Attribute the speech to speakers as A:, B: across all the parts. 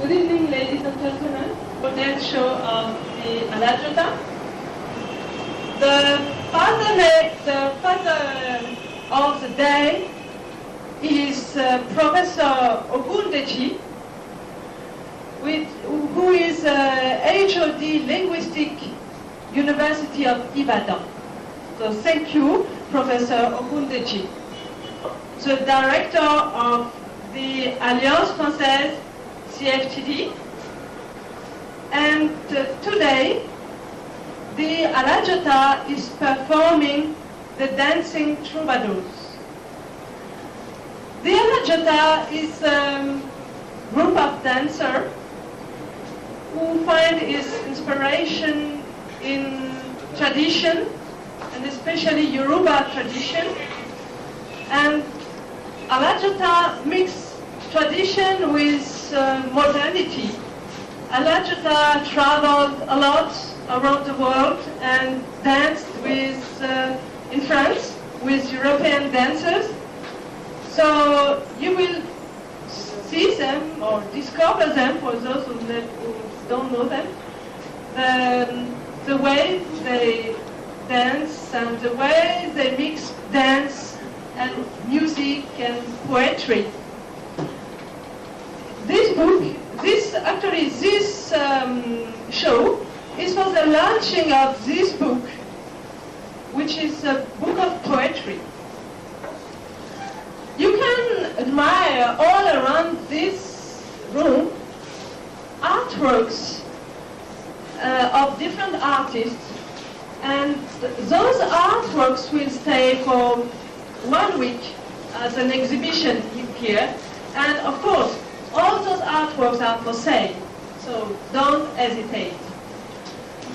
A: Good evening, ladies and gentlemen. For the show of the Alajotas. The father of the day is Professor Ogundeji, who is HOD Linguistic University of Ibadan. So thank you, Professor Ogundeji. The director of the Alliance Française CFTD. And today, the Alajotas is performing the Dancing Troubadours. The Alajotas is a group of dancers who find its inspiration in tradition, and especially Yoruba tradition. And Alajotas mix tradition with modernity. Alajotas traveled a lot around the world and danced in France with European dancers. So you will see them or discover them, for those who don't know them, the way they dance and the way they mix dance and music and poetry. This show is for the launching of this book, which is a book of poetry. You can admire all around this room artworks of different artists, and those artworks will stay for 1 week as an exhibition here, and of course all those artworks are for sale, so don't hesitate.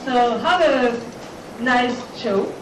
A: So have a nice show.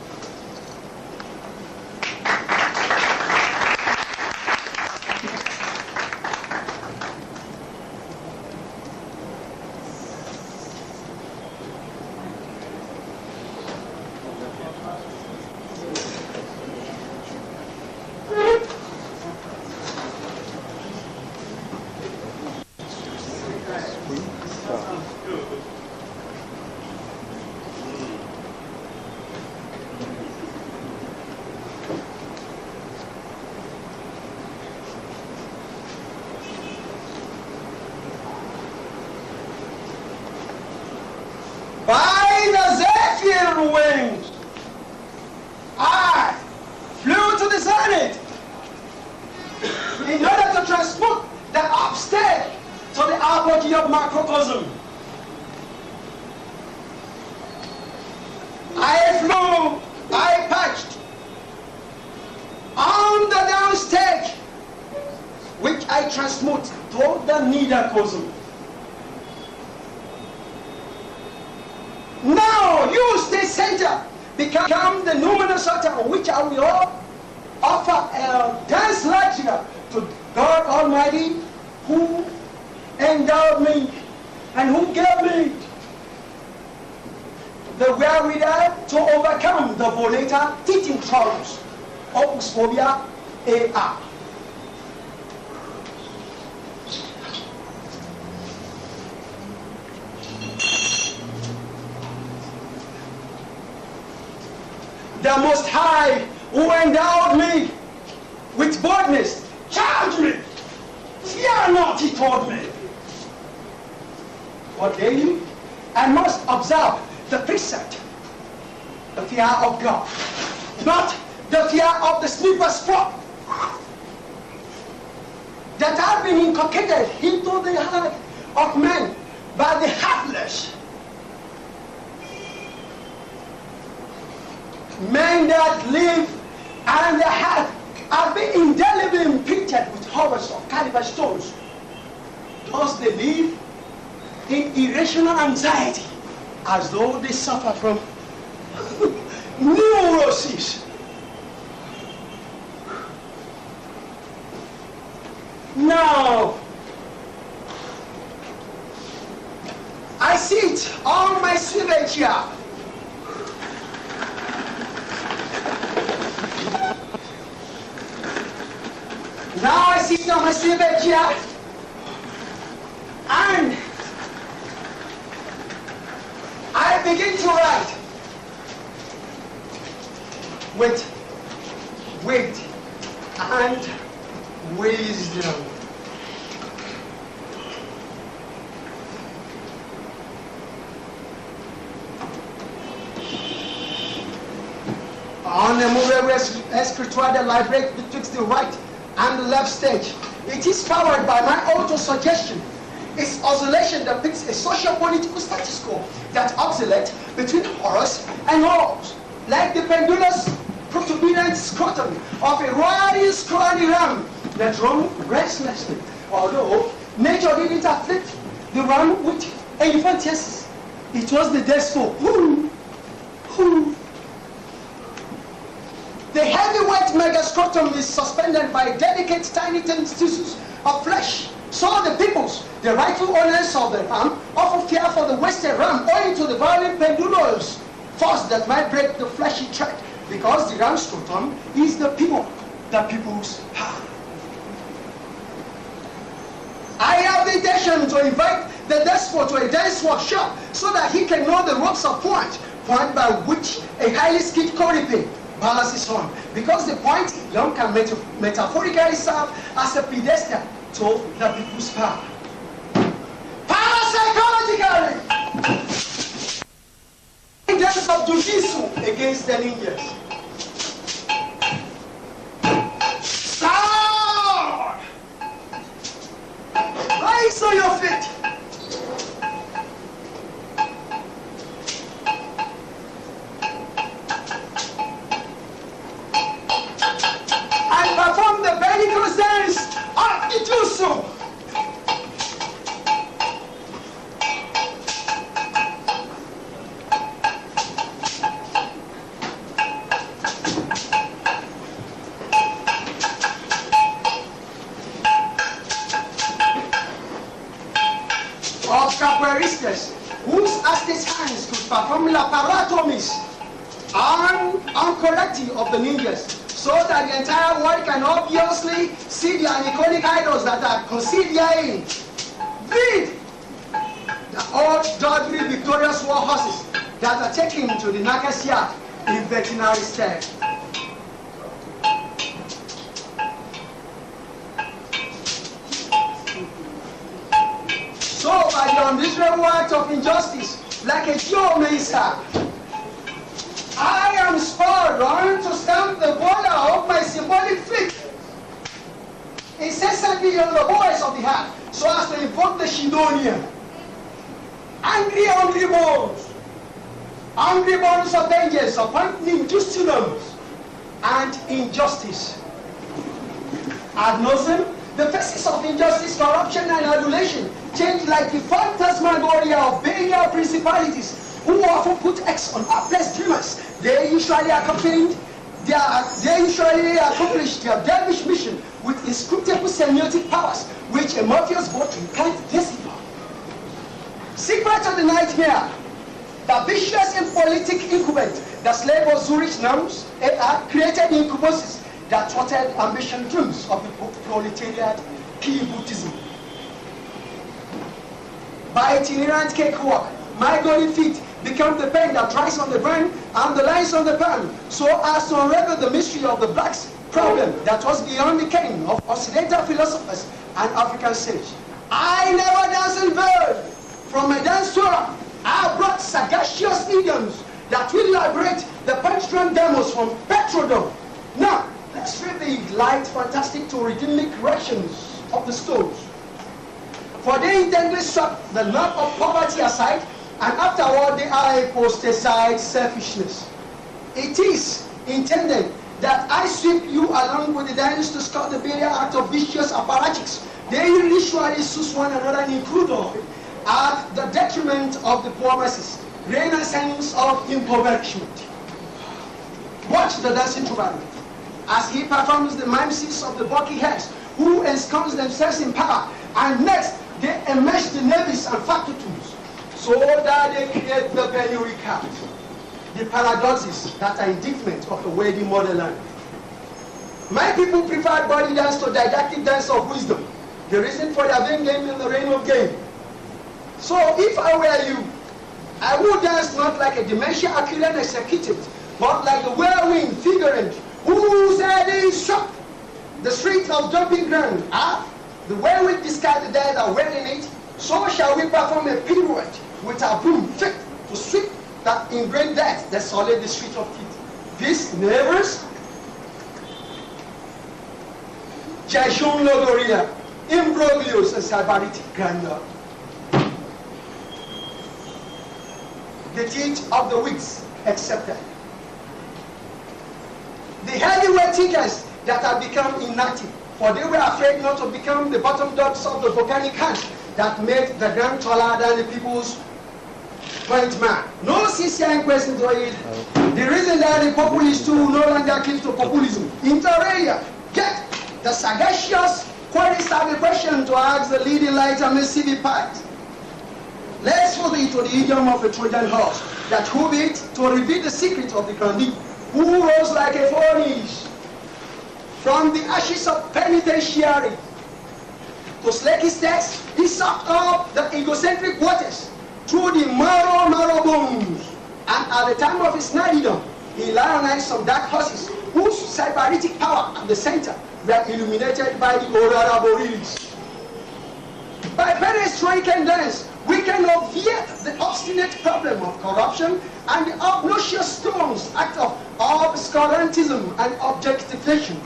B: By the zephyr wings, I flew to the zenith in order to transport the upstage to the apogee of macrocosm. I flew, I perched on the downstage, which I transmute to the needlecosm. Now you, state center, become the numinous altar on which I will offer a dance lecture to God Almighty, who endowed me and who gave me the wherewithal to overcome the volata teaching troubles of Usphobia A.R. The Most High, who endowed me with boldness, charged me. Fear not, he told me. For daily, I must observe the precept, the fear of God, not the fear of the sleeper's prop that have been inculcated into the heart of men by the heartless. Men that live and their heart have been indelibly imprinted with horrors of caliber stones. Thus they live in irrational anxiety as though they suffer from neurosis. Now, I sit on my swivel chair. Now I sit on my swivel chair and begin to write with wit and wisdom. On the movie escritoire that vibrates betwixt the right and the left stage, it is powered by my auto-suggestion. Its oscillation depicts a social-political status quo that oscillates between horrors and horrors, like the pendulous protuberant scrotum of a royally scrawny ram that runs restlessly. Although nature didn't afflict the ram with elephantiasis, it was the despot who. The heavyweight megascrotum is suspended by delicate tiny tentacles of flesh. So the peoples, the rightful owners of the ram, often fear for the wasted ram owing to the violent pendulous force that might break the fleshy thread, because the ram scrotum is the people's power. I have the intention to invite the despot to a dance workshop so that he can know the ropes of point by which a highly skilled choreographer balances on, because the point alone can metaphorically serve as a pedestal to the people's power. Parapsychologically, dance of Jujitsu against the ninjas. Sound! Rise on your feet. Perform the bellicose dance of Int'l. Of capoeiristas, whose Aztec hands could perform laparotomies uncorrected of the ninjas, so that the entire world can obviously see the iconic idols that are concealed herein. Read the old doggy victorious war horses that are taken to the Nagas yard in veterinary style. So by the unreasonable act of injustice, like a geomancer, I am spurred on to stamp the border of my symbolic feet incessantly on the voice of the heart, so as to invoke the Shidonia. Angry bones of vengeance upon injustice and injustice. Ad nauseam, the faces of injustice, corruption, and adulation change like the phantasmagoria of burial principalities, who often put X on upless dreamers. They usually accomplish their devilish mission with inscrutable semiotic powers, which a Morpheus bottle can't decipher. Secret of the nightmare, the vicious impolitic incubant, the slave of Zurich norms, created incubuses that thwarted ambition dreams of the proletariat kibutism. By itinerant cakewalk, my golden feet become the pen that dries on the brain and the lines on the pen, so as to unravel the mystery of the black's problem that was beyond the ken of Occidental philosophers and African sages. I never danced in bird. From my dance Torah, I brought sagacious idioms that will liberate the punch-drunk demos from Petrodome. Now, let's read the light, fantastic to rhythmic corrections of the stones. For they intently swept the knot of poverty aside, and afterward they are apostatized selfishness. It is intended that I sweep you along with the dance to scout the barrier act of vicious apparatchiks. They usually suit one another in crudo at the detriment of the poor masses. Renaissance of impoverishment. Watch the Dancing Troubadour as he performs the mimesis of the bulky heads who ensconce themselves in power, and next they enmesh the navies and factitudes so that they create the penury card, the paradoxes that are indictment of a wedding motherland. My people prefer body dance to didactic dance of wisdom, the reason for their vain game in the reign of game. So if I were you, I will dance not like a dementia-accurate executive, but like a whirlwind figurant whose head is struck. The streets of jumping ground are the way we discard the dead are wearing it, so shall we perform a pirouette with our broom fit to sweep that ingrained death that solid the street of feet. These neighbors, Jashun Logoria, imbroglios and cybaritic grandeur. The teach of the weeks accepted. The heavyweight thinkers that have become inactive, for they were afraid not to become the bottom dogs of the volcanic hands that made the ground taller than the people's point man. No sincere inquest into it. The reason that the populists too no longer cling to populism. Inter alia, get the sagacious queries have a question to ask the leading light and the civic part. Let's put it to the idiom of a Trojan horse that hove it to reveal the secret of the grandee who rose like a phoenix from the ashes of penitentiary. To slake his text, he sucked up the egocentric waters through the marrow bones, and at the time of his martyrdom, he lionized some dark horses whose cybaritic power at the center were illuminated by the aurora borealis. By penetrating dance, we can obviate the obstinate problem of corruption and the obnoxious stones act of obscurantism and objectification.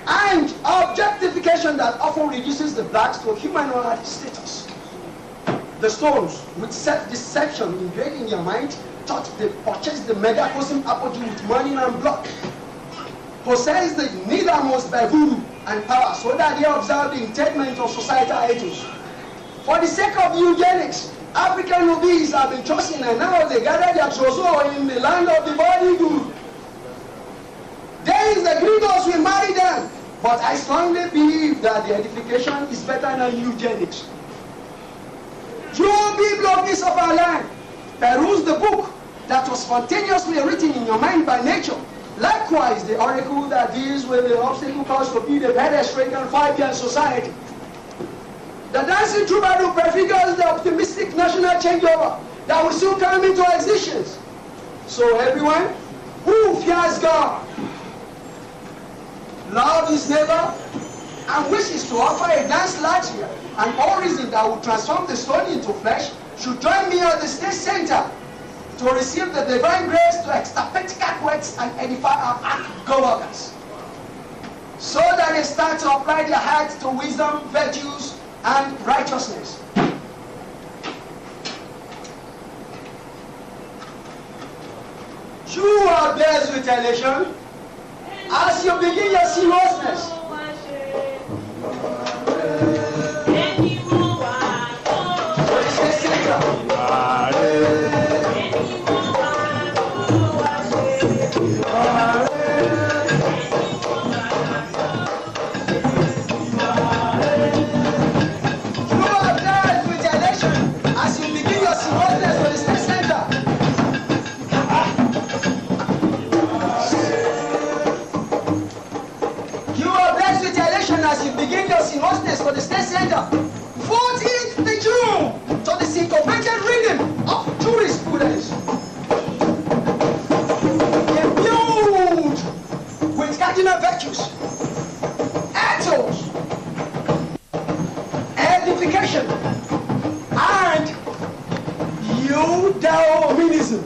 B: And objectification that often reduces the blacks to humanoid status. The stones, with self-deception ingrained in their mind, thought they purchased the megacosm apogee with money and blood. Possessed the nethermost by voodoo and power so that they observe the entailment of societal ethos. For the sake of eugenics, African nobles have been chosen and now they gather their trousseau in the land of the body good. There is the gringos will marry them, but I strongly believe that the edification is better than eugenics. True bibliographies of our land, peruse the book that was spontaneously written in your mind by nature. Likewise, the oracle that deals with the obstacle caused to be the pedestrian 5-year society. The Dancing Troubadour prefigures the optimistic national changeover that will soon come into existence. So everyone who fears God, loves his neighbor, and wishes to offer a dance latria and origin that will transform the stone into flesh should join me at the state center to receive the divine grace to extirpate catworks and edify our co-workers, so that they start to apply their hearts to wisdom, virtues, and righteousness. You are blessed with elation as you begin your seriousness. For the state center, 14th of June, to the syncopated rhythm of jurisprudence. Imbued with cardinal virtues, ethos, edification, and eudaimonism.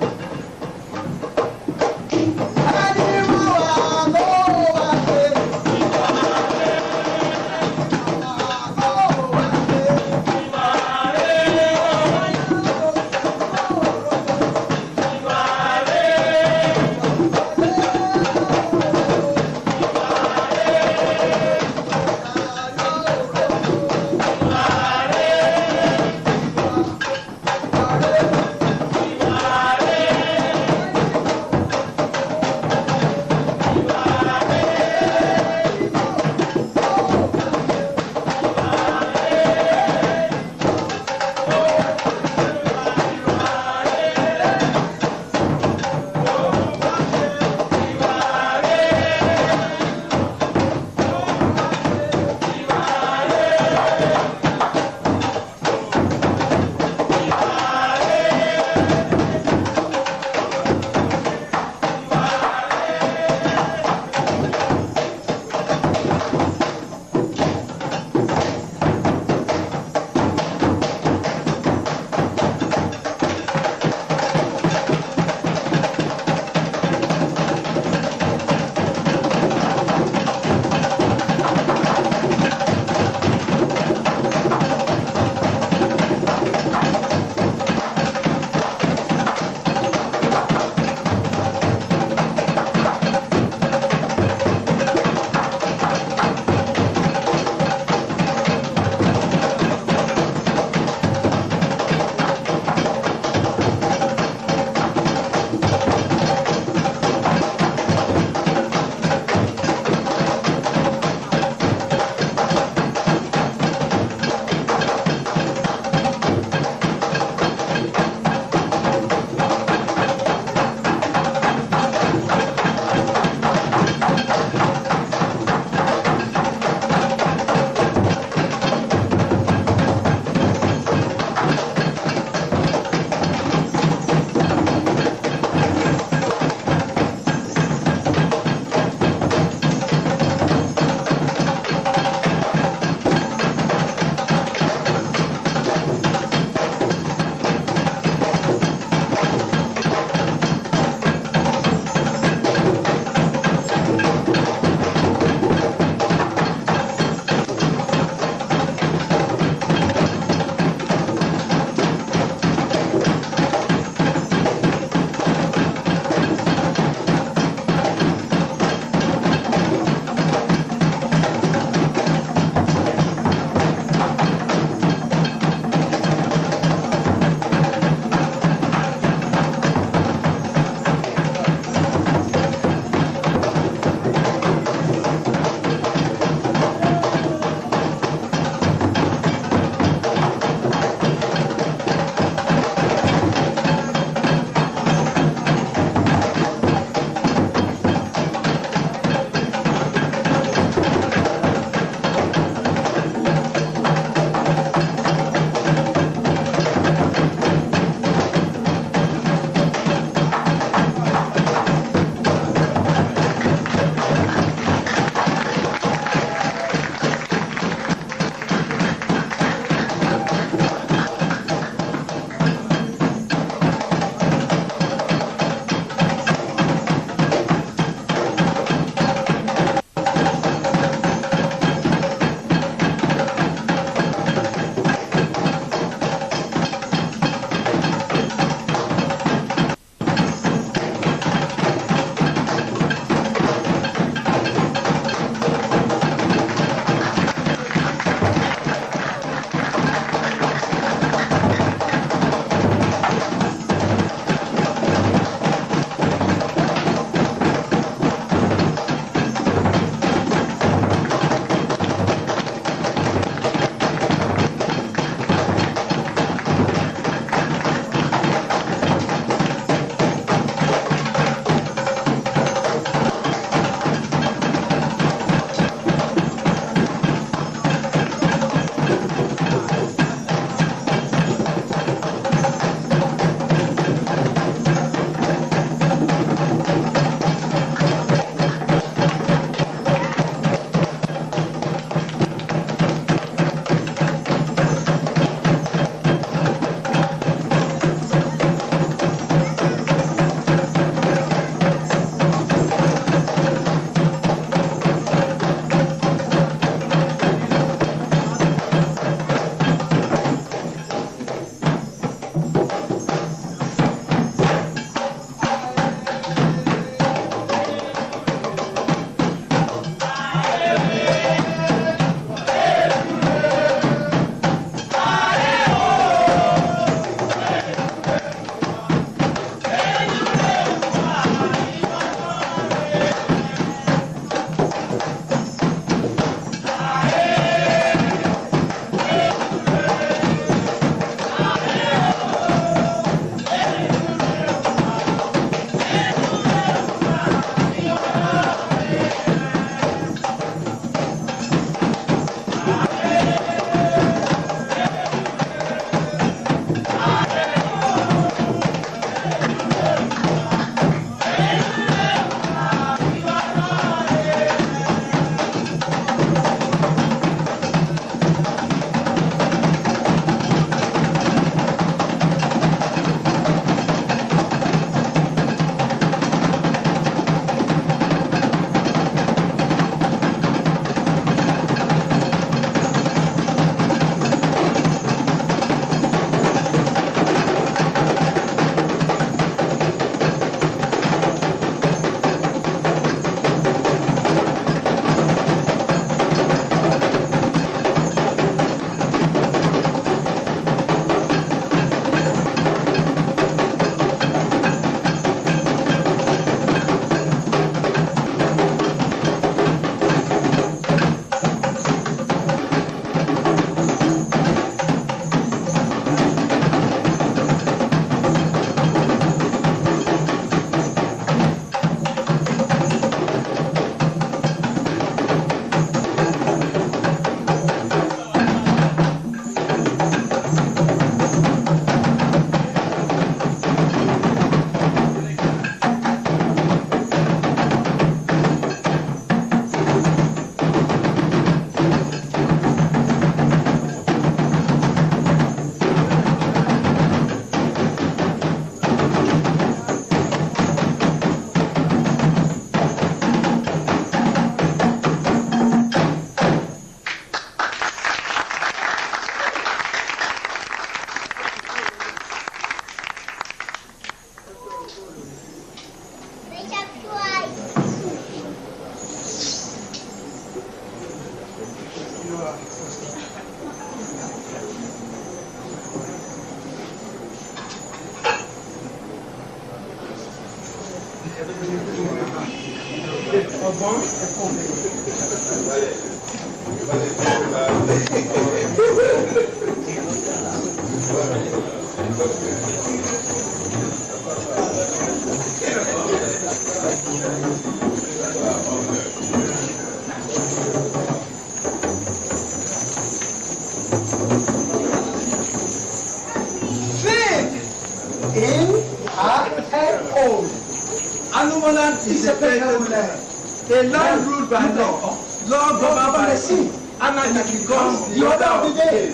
B: Is a land ruled by law, law governed by the sea, anarchy becomes the order of the day.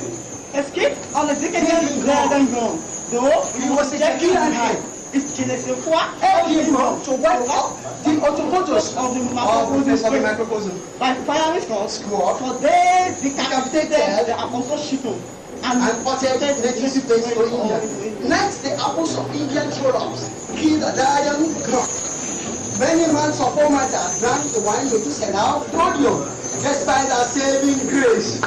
C: Escape en exécution d'un grand. Donc,
B: he was a killer and high.
C: Il ne se voit
B: to wipe out the automotos of the microcosm.
C: By firing squad, for they decapitated the apostleship and
B: ported native place to India. Next, the apples of Indian Troupe killed a lion croc. Many months of Omata drank the wine to set out podium, despite our saving grace.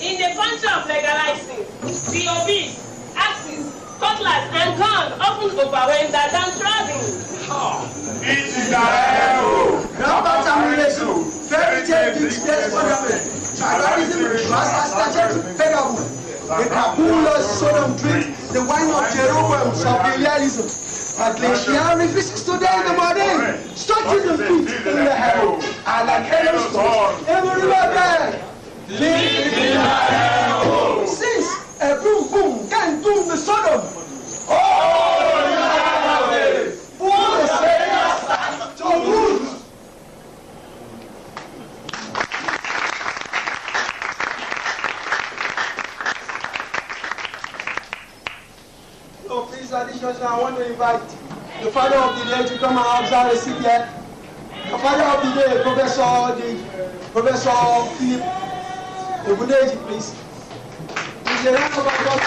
D: In the country of legalizing, the obese, axes, cutlass, and gun often overwhelm the downtrodden.
E: It is the hero.
B: Robert Amulesu, fairy tale displays ornament, tribalism, master strategy, pegabu. The Kabulers Sodom drink the wine of Jeroboam, Shabilianism. But Glacier refuses to die in the morning, stretching the feet in the hell, and like Hell's storm, every bag. Since a boom boom can doom the Sodom. For the Savior to lose. So please, additionally, I want to invite the father of the day to come and observe the seat here. The father of the day, Professor Philip Oguneji, please. Please, a round of applause.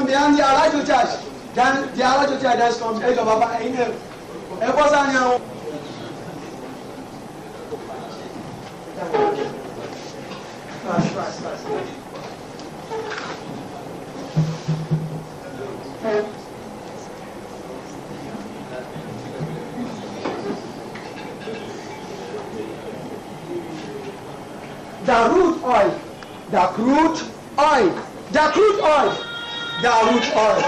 B: Behind the Alajotas, then the Alajotas dance from age of about Int'l. The root oil, the crude oil, the crude oil. The root oil.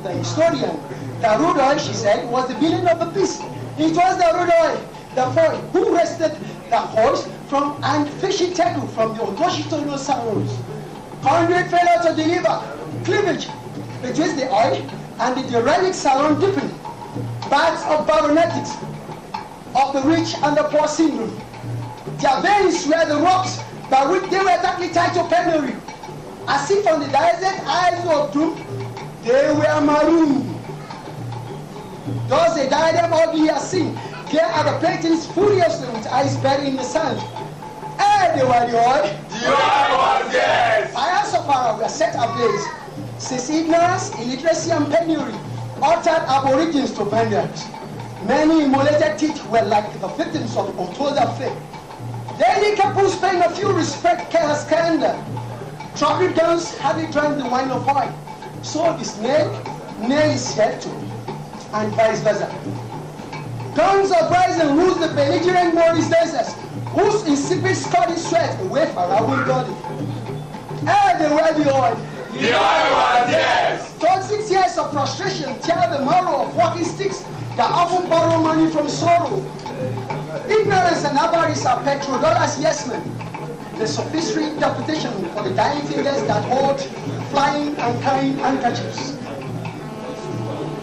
B: the historian. The rude oil, she said, was the villain of the piece. It was the rude oil, the boy who wrested the horse from and fishy tackle from the Otoshitono salons. Conduit failure to deliver cleavage between the oil and the derelict salon deepened. Bags of baronetics of the rich and the poor syndrome. Their veins were the ropes by which they were tightly tied to penury. As if on the desert isles of doom, they were marooned. Thus a diadem ugly as sin, here are the platings furiously with eyes buried in the sand. And they were the oil.
E: The oil was yes.
B: Fires of fire were set ablaze, since ignorance, illiteracy, and penury altered aborigines to vengeance. Many immolated teeth were like the victims of Otoza fate. Daily couples paying a few respect, careless candor. Troubled guns hardly drank the wine of oil. So the snake is shed to, and vice versa. Guns of rising rules the belligerent Morris dancers, whose insipid Scottish sweat away from our body. And they were the oil.
E: The oil was yes.
B: 36 years of frustration tear the marrow of walking sticks that often borrow money from sorrow. Ignorance and avarice are petrodollars yes men. The sophistry interpretation for the dying fingers that hold flying and carrying handkerchiefs.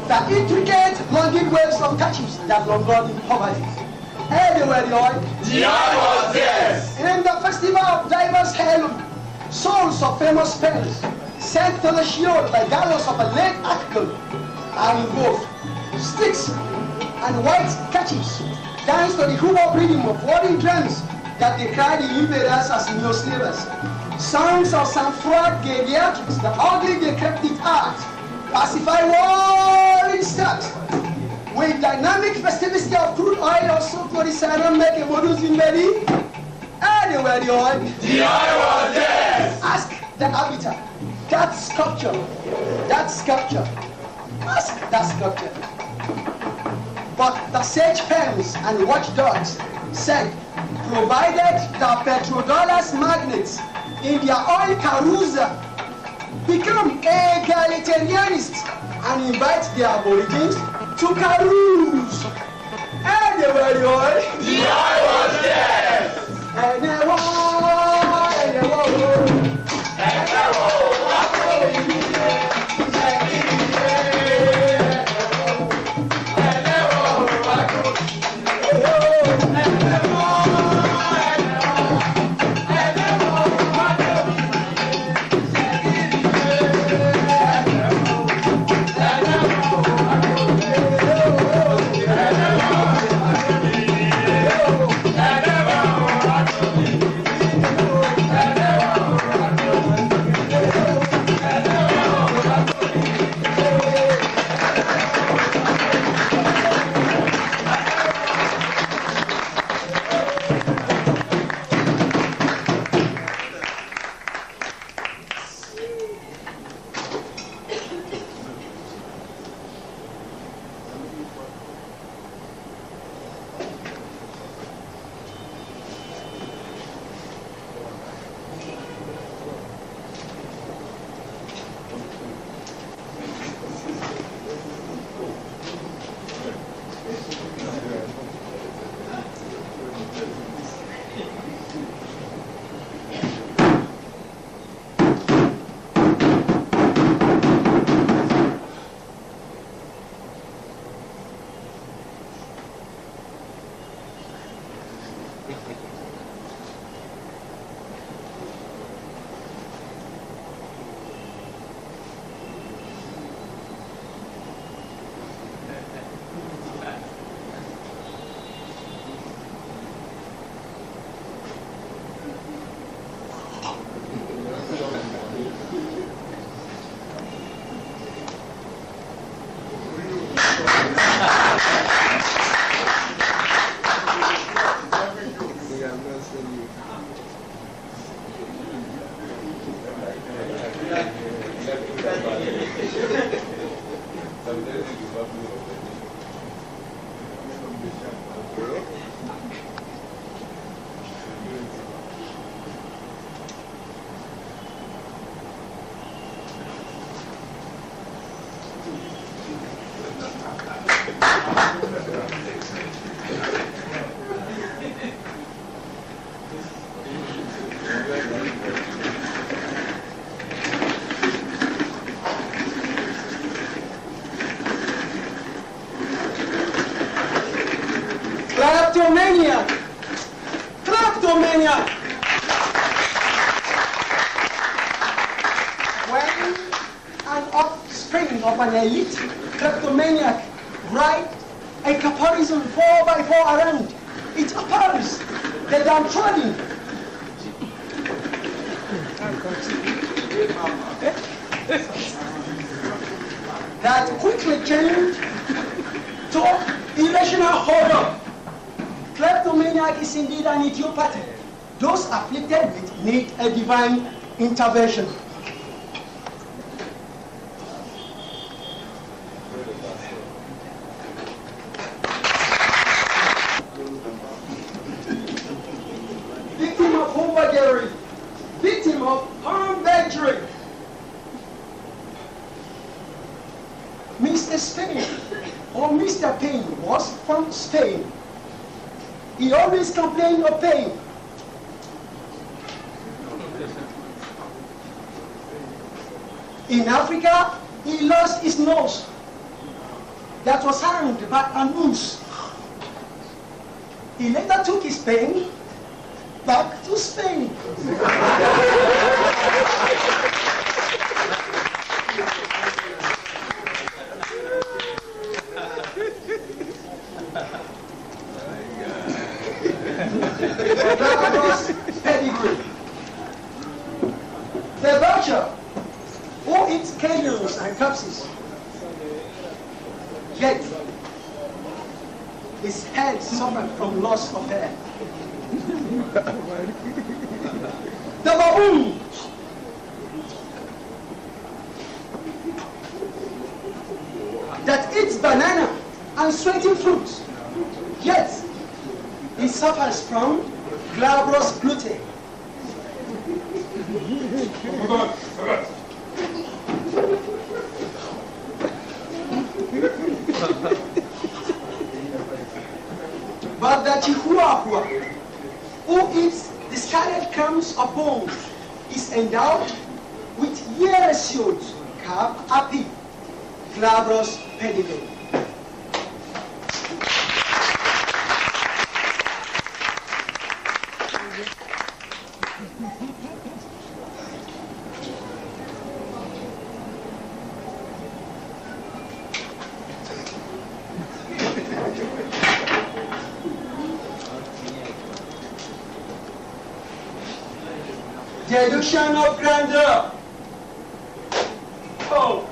B: The intricate longing waves of kerchiefs that long gone in poverty. Everywhere the oil.
E: The oil was yes.
B: In the festival of diverse heirloom, souls of famous parents sent to the shield by gallows of a late article are involved. Sticks and white kerchiefs dance to the hula rhythm of warring drums that they cry the invaders as neo-slavers. Songs of sang-froid geriatrics, the ugly decrepit art, pacify warring steps. With dynamic festivity of crude oil also to the siren make a modus in belly. Anywhere the oil.
E: The oil was yes.
B: Ask the arbiter. That sculpture. Ask that sculpture. But the sage pens and watchdogs said, provided the petrodollars magnets in their oil carousel become egalitarianists and invite their aborigines to carouse. And they were the oil.
E: The oil was yes.
B: And they were. kleptomaniac. Kleptomaniac. When an offspring of an elite kleptomaniac ride a caparison 4x4 around, it opposes the downtrodden. That quickly changed to irrational horror. Kleptomaniac is indeed an idiopathy. Those afflicted with need a divine intervention. Victim of homebuggery, victim of harm-badgering. Mr. Spain, or Mr. Pain, was from Spain. He always complained of pain. In Africa, he lost his nose that was harmed by a moose. He later took his pain back to Spain. Pedigree. The vulture who eats canyons and corpses, yet his head suffered from loss of hair. The baboon that eats banana and sweating fruits, yet he suffers from glabrous gluten. But the chihuahua, who eats discarded crumbs of bones, is endowed with year-assured carb api, glabrous pedigree. The illusion of grandeur. Oh.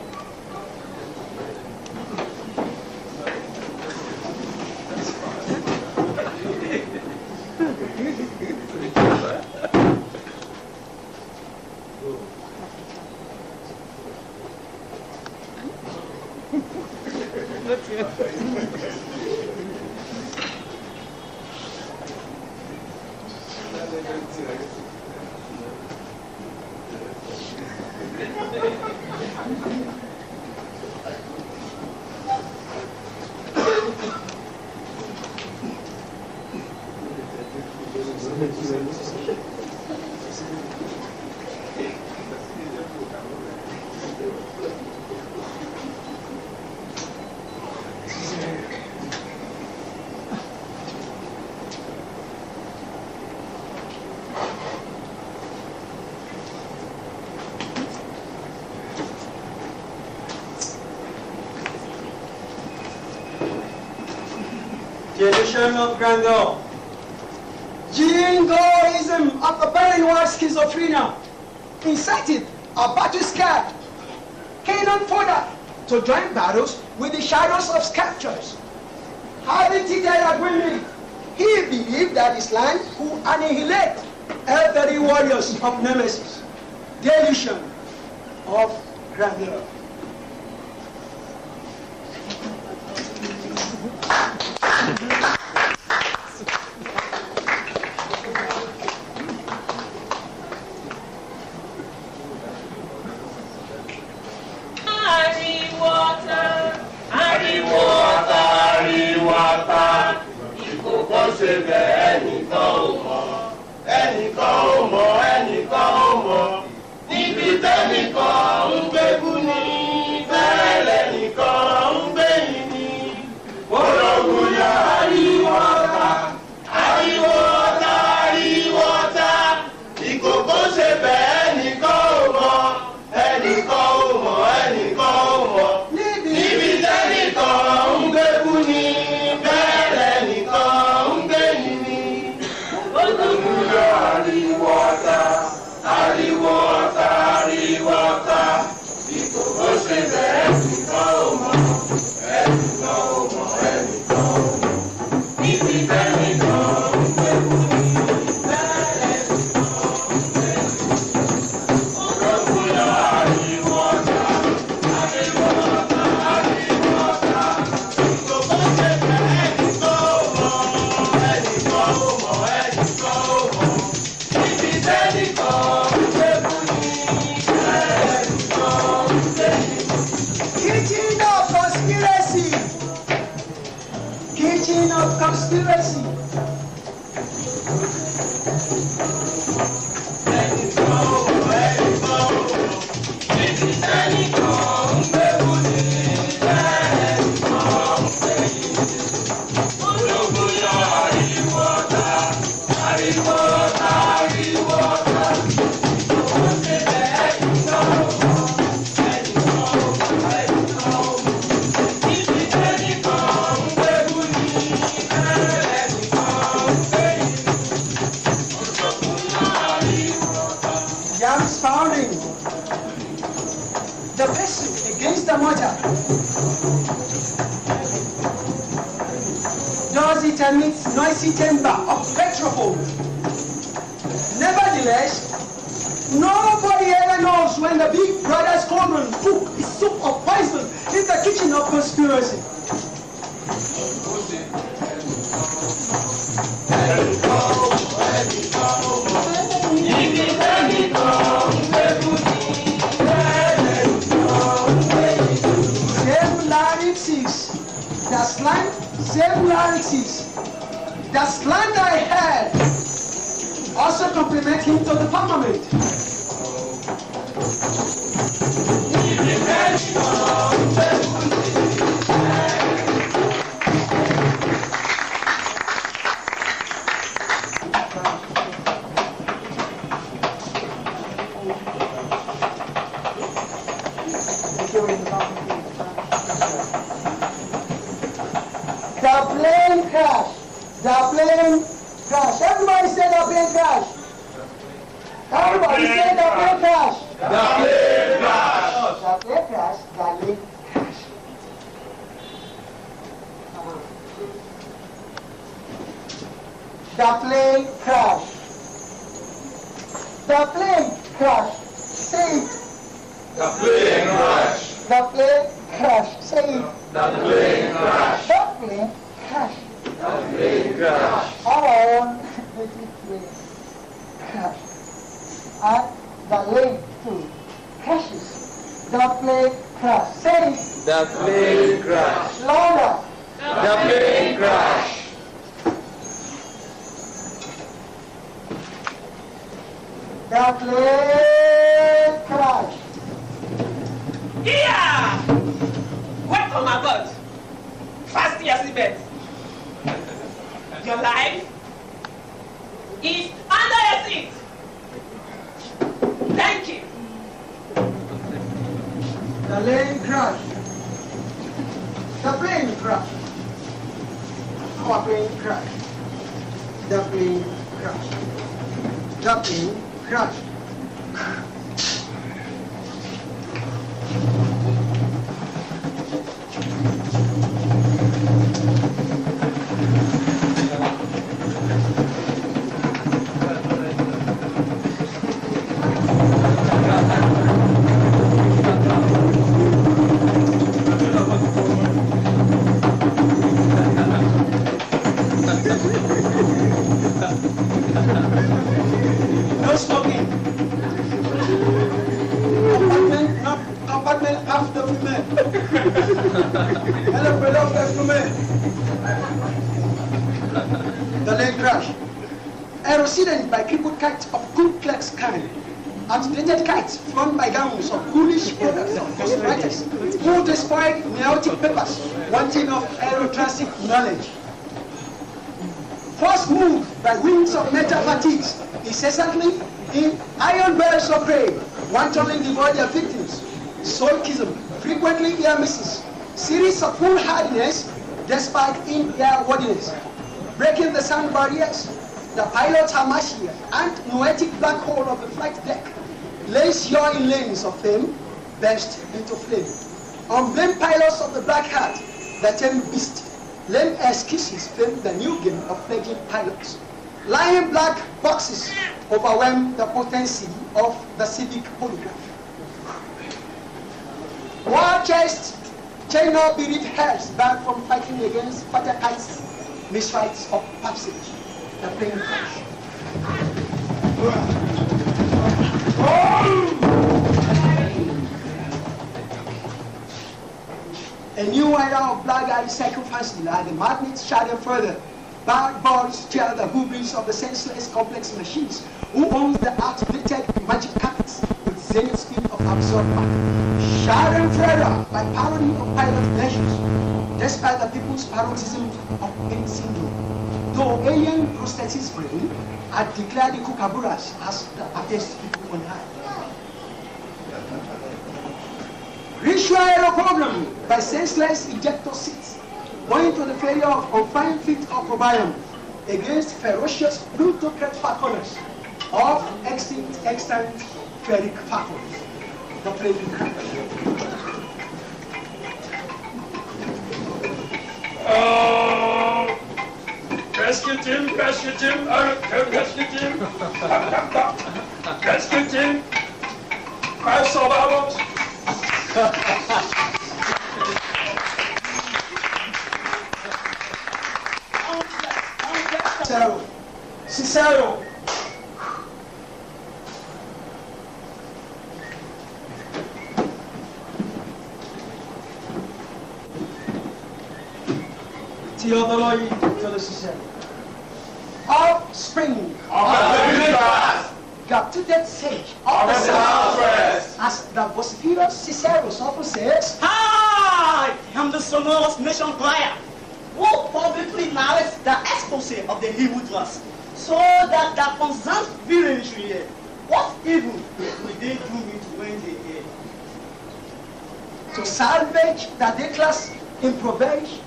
B: The illusion of grandeur. Jingoism of the Berlinois schizophrenia incited a battle-scarred cannon fodder to join battles with the shadows of sculptures. Having teetered at women, he believed that Islam could annihilate every warriors of Nemesis. The illusion of grandeur. beginning of conspiracy. Founding the vessel against the mortar does it amidst noisy chamber of petrophone. Nevertheless, nobody ever knows when the big brother's cauldron cook is soup of poison in the kitchen of conspiracy. The slang I heard also compliment him to the firmament. The plane crash. The plane crash. Everybody say the plane crash. Everybody say the plane crash.
E: The plane crash.
B: The plane crash. The plane crash. The plane crash. The plane crash. Say it.
E: The plane crash.
B: The plane crash. Say it.
E: The plane crash.
B: The plane crash.
E: The plane crash.
B: Our own plane crash. And the lane too crashes. The plane crash. Say it.
E: The plane crash.
B: Louder.
E: The plane crash.
B: The plane crash.
D: Yeah! Welcome aboard. Fast your seatbelt. Your life is under your seat. Thank you.
B: The plane crash. The plane crash. Our plane crash. The plane crash. The plane crash. No smoking. Compartment after women. Hello, beloved women. The lane crash. Eroded by crippled kites of Ku Klux Klan. Articulated kites flown by gangs of ghoulish ghostwriters who destroyed naotic papers wanting of aerotransit knowledge. Force moved by wings of metal fatigues, incessantly in iron barrels of prey, wantonly devour their victims. Solkism, frequently near misses, series of foolhardiness despite in-airworthiness. Breaking the sound barriers, the pilot's hamartia and noetic black hole of the flight deck lays yaw in lanes of fame, burst into flame. Unblamed pilots of the black hat, the tame beast, lame excuses frame the new game of fledgling pilots. Lying black boxes overwhelm the potency of the civic polygraph. War chest, chain of bereaved heads back from fighting against Patakite's misrights of passage. The plane crash. A new era of black-eyed sacrifice like the magnets shadow further. Bad boys tear the hooveries of the senseless complex machines. Who owns the activated magic carpets with zenith speed of absurd math? Shadow further by parody of pilot measures. Despite the people's paroxysm of pain syndrome. Though alien prosthesis brain had declared the kookaburras as the happiest people on earth. Ritual aeroprogramming by senseless ejector seats, owing to the failure of confined feet of Obion against ferocious plutocrat falconers of extinct ferric falcons. The playing
E: rescue team, rescue team, rescue team, rescue team, 5 survivors.
B: Cicero. Theodoloi to the Cicero. Offspring
E: Of the living grass,
B: captured sage
E: of the southwest,
B: as the vociferous Cicero often says,
C: I am the sonorous nation choir who publicly narrates the expose of the Hebrews, so that the constant villains will hear. What evil will they do it when they hear?
B: to salvage the declass impoverished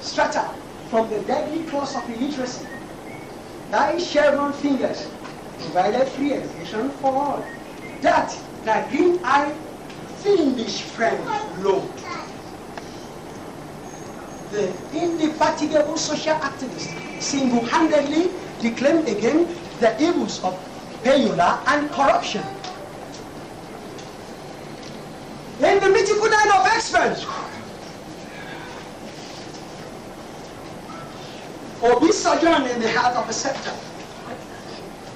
B: strata from the deadly claws of illiteracy. Thy chevron fingers provided free education for all, that the green-eyed fiendish friend load. The indefatigable social activist single-handedly declaimed again the evils of payola and corruption. In the mythical land of experts, Obi sojourned in the heart of a scepter.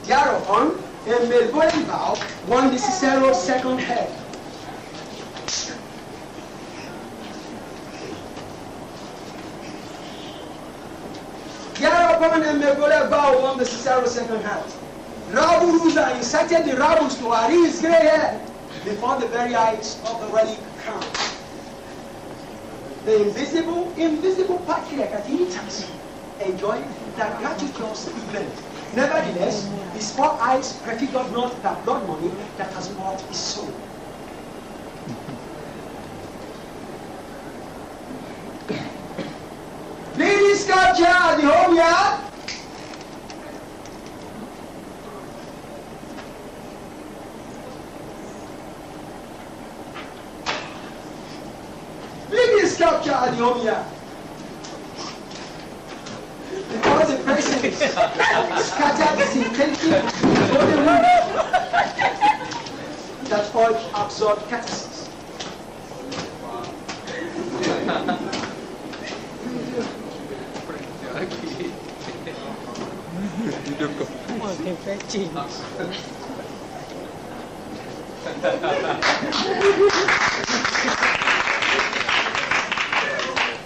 B: Thereupon, a Melbourne vow won the Cicero's second head. Thereupon, a Melbourne vow won the Cicero's second head. Rabble ruler incited the rebels to array his grey hair before the very eyes of the relic crown. The invisible patriarch at Int'l enjoyed the gratuitous event. Nevertheless, his four eyes prefigured not the blood money that has bought his soul. Ladies sculpture at the home yard. Ladies sculpture at the home yard. Because the president scattered his intention for the world that forged absurd catastrophes.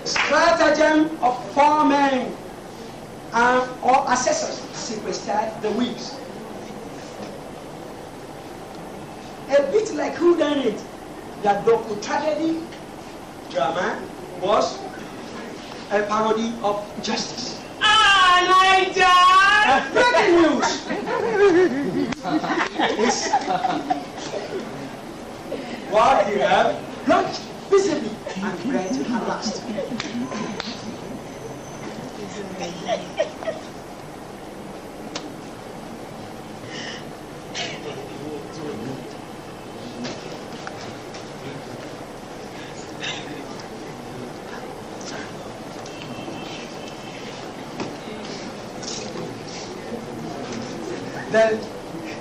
B: Stratagem of 4 men or assessors sequestered the wigs. A bit like who done it, the local tragedy drama was a parody of justice.
D: Niger!
B: Breaking news! Is what you have launched visibly and read at last.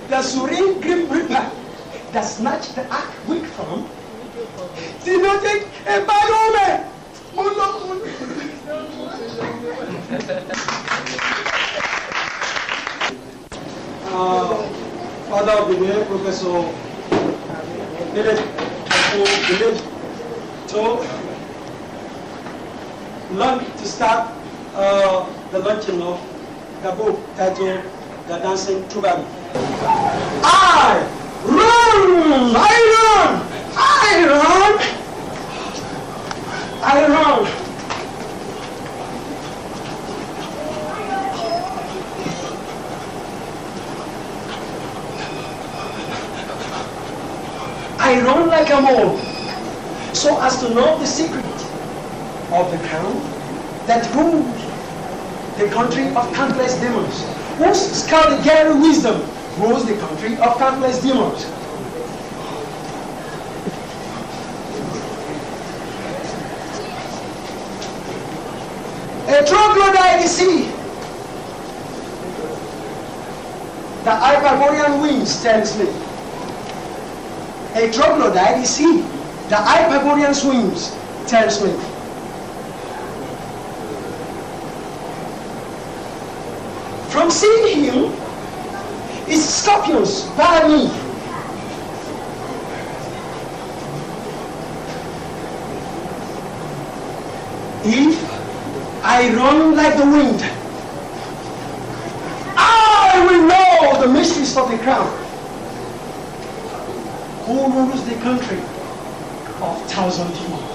B: The serene grim reaper that snatched the ark wig from did not take a bad omen. Father of the day, Professor Village Troupe, to start the launching of the book titled The Dancing Troubadour. I run! I run like a mole, so as to know the secret of the crown that rules the country of countless demons, whose scarlet wisdom rules the country of countless demons. A troglodyte is he. The Hyperborean winds tells me. A troglodyte is he. The Hyperborean winds tells me. From seeing him, his scorpions by me. If I run like the wind, I will know the mysteries of the crown. Who rules the country of thousand demons?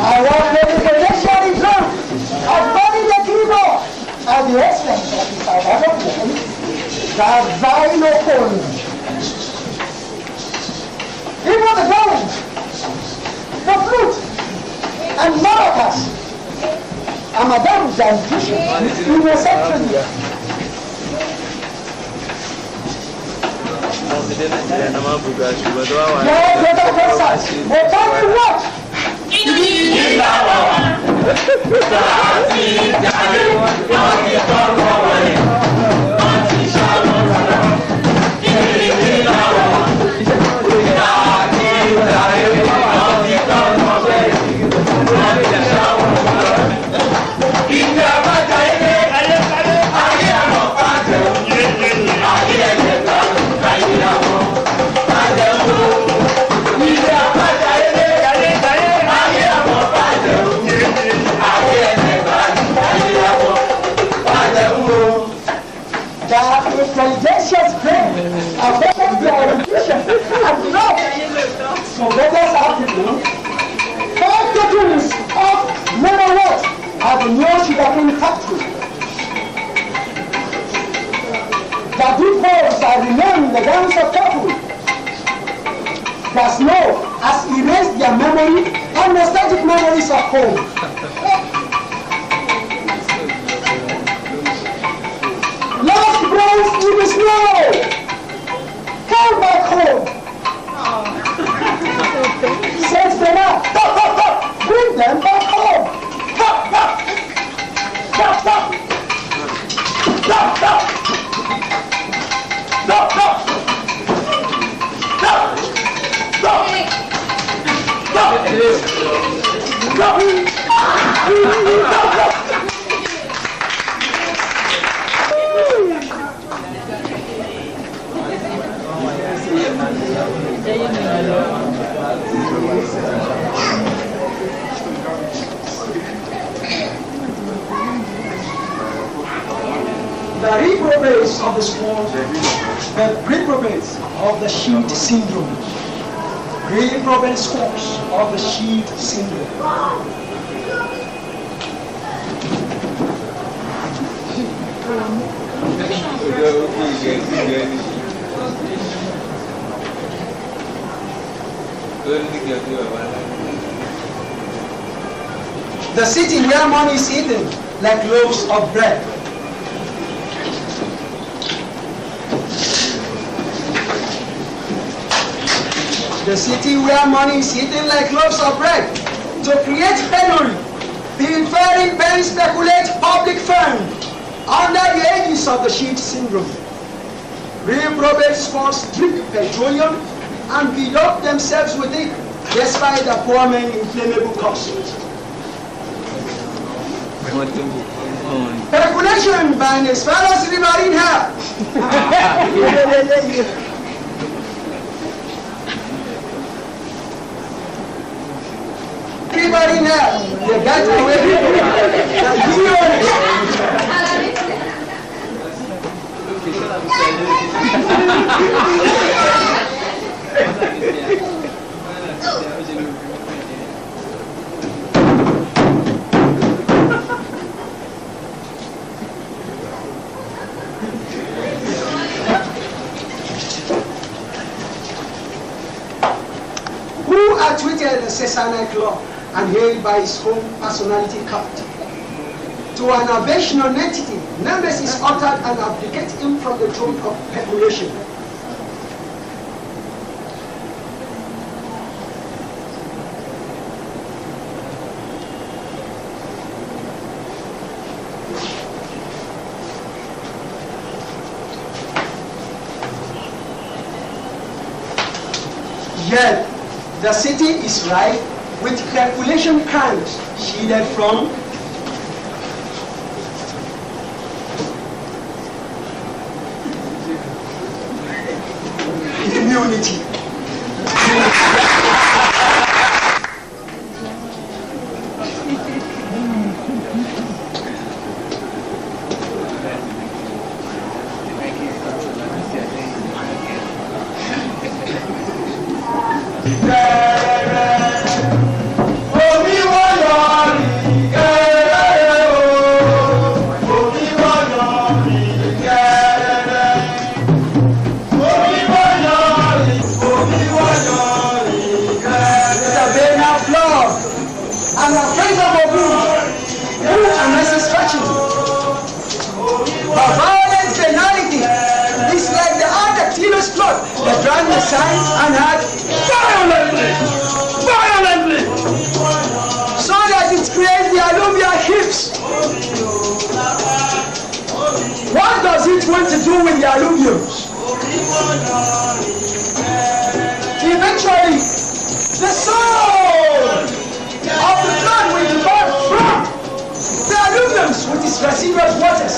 B: I want the intellectual drum of body the keyboard at the expense of the Salvador, the xylophone. Even the drums, the flute, and maracas. Amador Zantish in the section. Intelligentia's brain affected their erudition and love. So let us have to do 5 decades of never what at the new sugarcane factory. The deep holes are remain in the grounds of Troupe. The snow has erased their memory and nostalgic memories of home. Lost brains in the snow! Come back home! Sends them out! Stop! Bring them back home! Stop! The reprobates of the sport, the reprobates of the sheet syndrome. Reprobate scores of the sheet syndrome. The The city where money is eaten like loaves of bread. The city where money is eaten like loaves of bread. To create penury, pilfering men speculate public fund under the aegis of the shift syndrome. Reprobate sports drink petroleum and beat up themselves with it, despite the poor men's inflammable costs. Speculation by as far as river in half. Everybody in half. They got away who are tweeted the Sesana Club and hailed by his own personality cult. To an aversion entity, Nemesis uttered and abdicated him from the throne of speculation. Yet, the city is rife with calculation crimes shielded from immunity. Signs and had violently, so that it creates the alluvial hips. What does it want to do with the alluviums? Eventually, the soul of the blood will depart from the alluviums with its residual waters.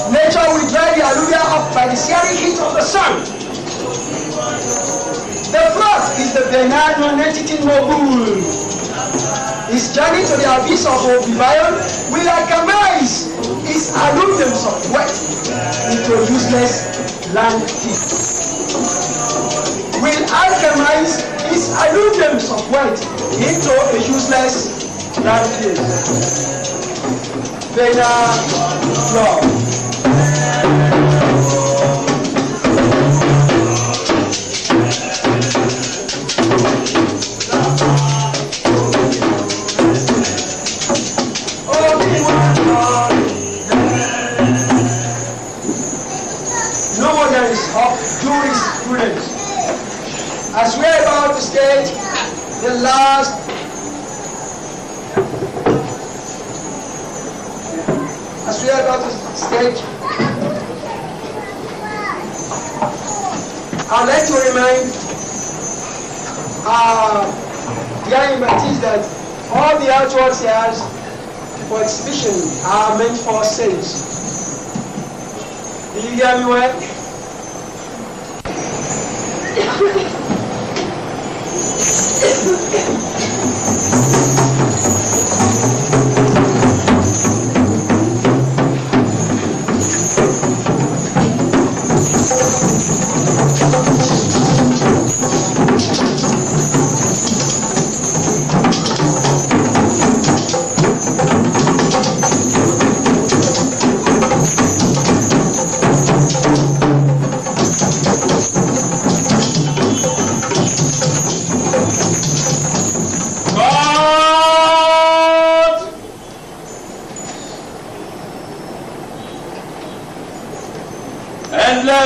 B: Nature will dry the alluvia up by the searing heat of the sun. The flood is the Bernard non-entity mobile. His journey to the abyss of oblivion will alchemize his alluviums of wet into a useless land heap. Will alchemize his alluviums of wet into a useless land heap. Bernard Law. As we are about to stage the last I'd like to remind the invitees that all the artworks here for exhibition are meant for sales. Do you hear me well?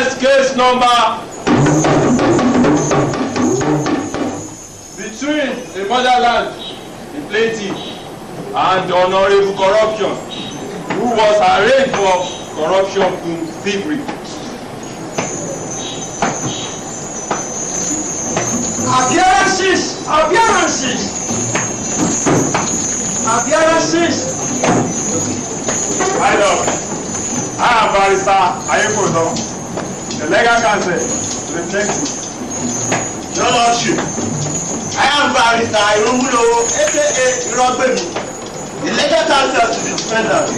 E: Witness case number between the motherland, the plaintiff, and Honorable Corruption, who was arraigned for corruption and thievery.
B: Appearances! Appearances! Appearances!
E: I know. I am Barrister Ayekodo, the legal counsel to the plaintiff.
C: Your Lordship, I am Barrister Ayekodo, aka Irogbemi, the legal counsel to the defendant.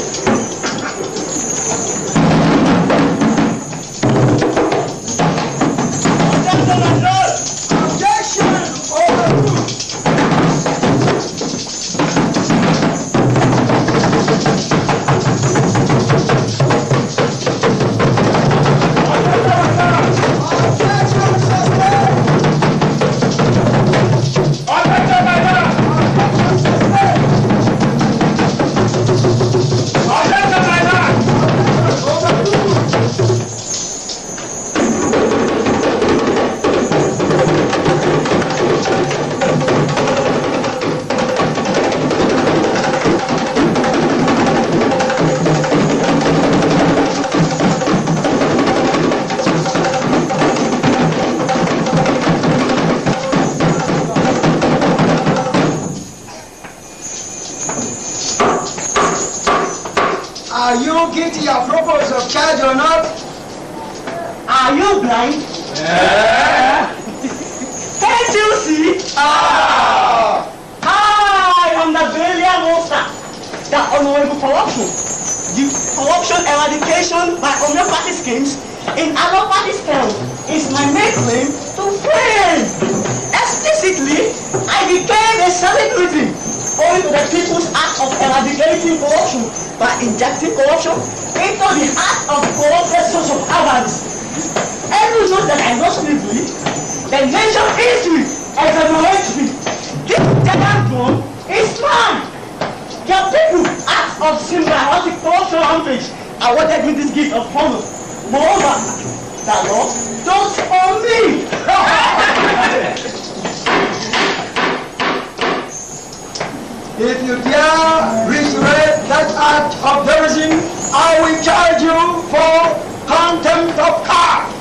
B: Objection! Overruled! Are you guilty of purpose of charge or not?
C: Are you blind? Can't you see? I am the brilliant monster, the honorable corruption, the corruption eradication by homeopathy schemes in allopathy scale is my main claim to fame. Explicitly, I became a celebrity owing to the people's act of eradicating corruption by injecting corruption into the heart of corrupted social avarice. Everyone knows that I lost slavery, the nation history exonerates me. This giant throne is mine. The people act of symbiotic corruption rampage awarded me this gift of honor. Moreover, the law does for me.
B: If you dare reiterate that act of terrorism, I will charge you for contempt of court.